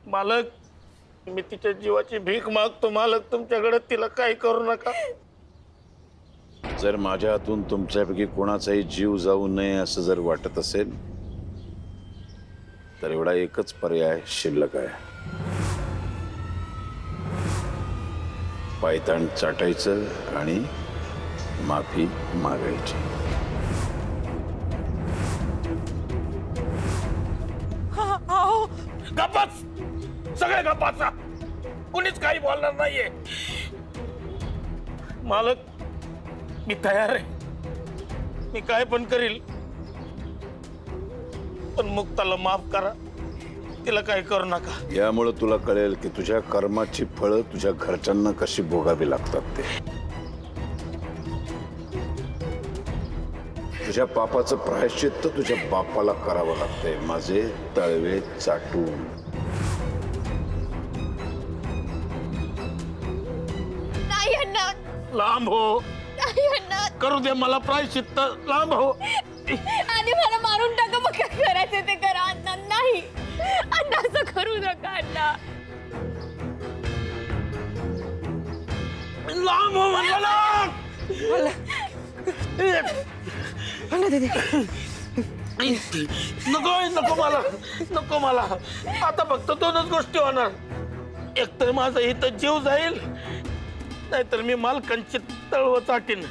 मालक, मी तिच्या जीवाची भीक मागतो मालक, तुमच्याकडे तिला काही करू नका। जर माझ्या हातून तुमच्यापैकी कोणाचाही जीव जाऊ नये असं जर वाटत असेल तर एवढा एकच पर्याय शिल्लक आहे, पायताण चाटायचं आणि माफी मागायची। गप्पाच, सगळे गप्पाचा, कुणीच काही बोलणार नाहीये। मालक, मी तयार आहे, मी काय पण करील, पण मुक्ताला माफ करा, तिला काही करू नका। यामुळे तुला कळेल की तुझ्या कर्माची फळं तुझ्या घरच्यांना कशी भोगावी लागतात ते। तुझ्या पापाचं प्रायश्चित्त तुझ्या बापाला करावं लागतंय, माझे तळवे चाटून। नाही अण्णा, लांब हो, नाही अण्णा, करू दे मला प्रायश्चित्त, लांब हो। आधी मला मारून टाका, मग काय करायचं ते करा अण्णा। नाही अण्णा, असं करू नका अण्णा। लांब हो म्हणलं ना। नको नको मला, नको मला। आता फक्त दोनच गोष्टी होणार, एक तर माझा इथं जीव जाईल, नाहीतर मी मालकांची तळव चाटीन।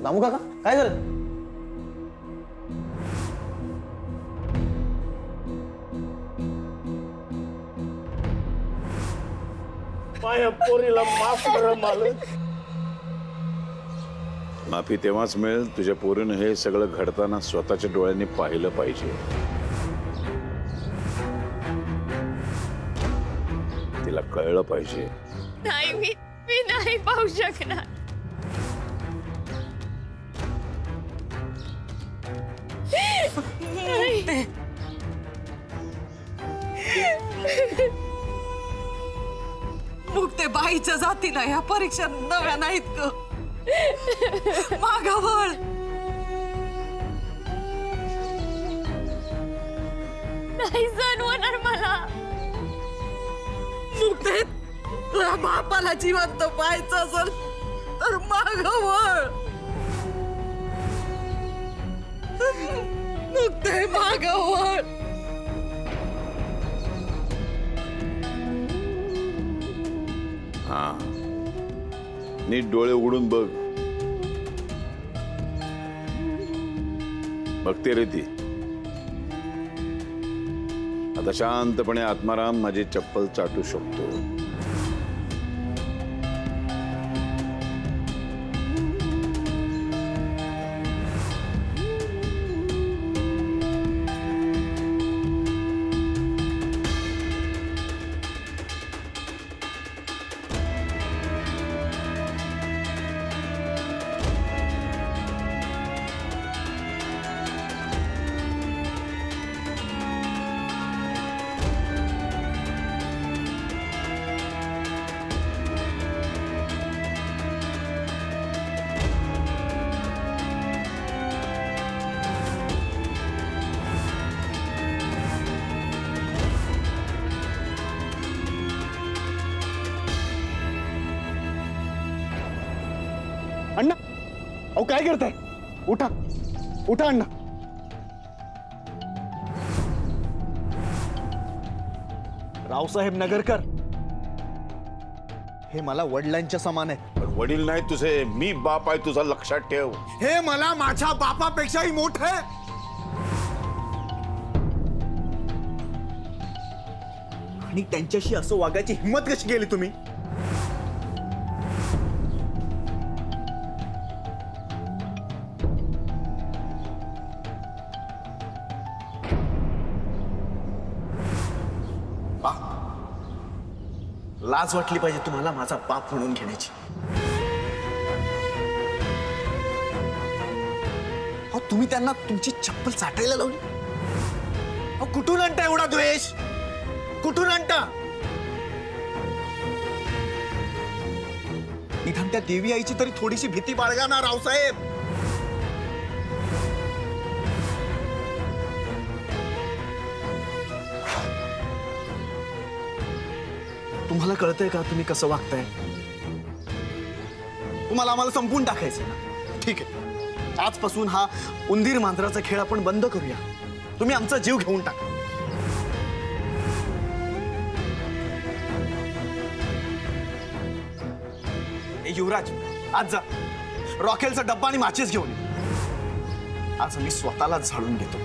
दामू काका, काय झालं? माझ्या पोरीला माफ करा मालक। माफी तेव्हाच मिळेल तुझ्या पोरीनं हे सगळं घडताना स्वतःच्या डोळ्यांनी पाहिलं पाहिजे, तिला कळलं पाहिजे। नाही, मी नाही पाहू शकणार। मुक्ते बाईच्या जातीला ह्या परीक्षा नव्या नाहीत ग, मागावळ। नाही सण होणार मला। मुक्ते, तुझ्या बापाला जिवंत पाहायचं असेल तर मागावळ। मुक्ते, मागावळ। हा, नीट डोळे उघडून बघ, बघते रे ती। आता शांतपणे आत्माराम माझी चप्पल चाटू शकतो। अण्णा, अहो काय करताय? उठा उठा अण्णा। रावसाहेब नगरकर हे मला वडिलांच्या समान आहे। पण वडील नाही तुझे, मी बाप आहे तुझा, लक्षात ठेव। हे मला माझ्या बापापेक्षाही मोठं आहे। आणि त्यांच्याशी असं वागायची हिंमत कशी केली तुम्ही? लाज वाटली पाहिजे तुम्हाला माझा बाप म्हणून घेण्याची. अहो, तुम्ही त्यांना तुमची चप्पल चाटायला लावली. अहो, कुठून आणता एवढा द्वेष? कुठून आणता? निदान त्या देवी आईची तरी थोडीशी भीती बाळगा ना रावसाहेब. तुम्हाला कळतंय का तुम्ही कसं वागताय? तुम्हाला आम्हाला संपून टाकायचं ना? ठीक आहे, आजपासून हा उंदीर मांजराचा खेळ आपण बंद करूया. तुम्ही आमचा जीव घेऊन टाका. युवराज, आज जा रॉकेलचा डब्बा आणि माचीस घेऊन ये. आज मी स्वतःला झाडून घेतो.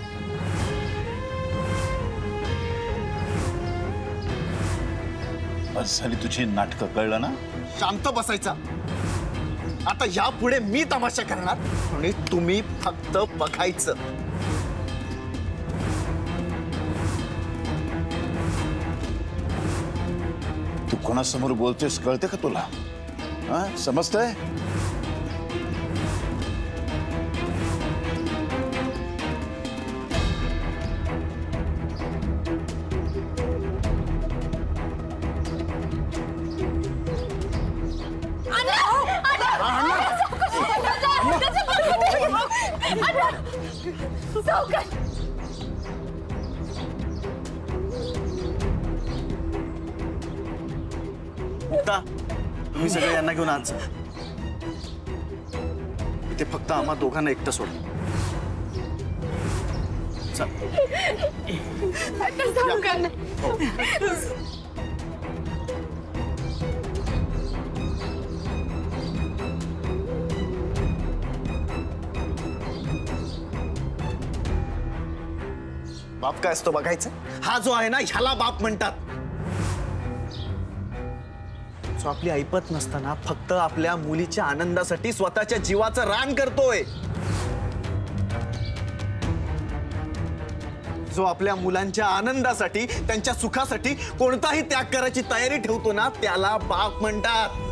बस झाली तुझी नाटकं, कळलं ना? शांत बसायचा. आता यापुढे मी तमाशा करणार आणि तुम्ही फक्त बघायचं. तू कोणासमोर बोलतोयस कळते का तुला? हा, समजतंय? मुक्ता, तुम्ही सगळे यांना घेऊन आज जा. इथे फक्त आम्हा दोघांना एकटं सोड. चल. बाप काय असतो बघायचं? हा जो आहे ना, ह्याला बाप म्हणतात. जो आपली ऐपत नसताना फक्त आपल्या मुलीच्या आनंदासाठी स्वतःच्या जीवाचं रान करतोय. जो आपल्या मुलांच्या आनंदासाठी, त्यांच्या सुखासाठी कोणताही त्याग करायची तयारी ठेवतो ना, त्याला बाप म्हणतात.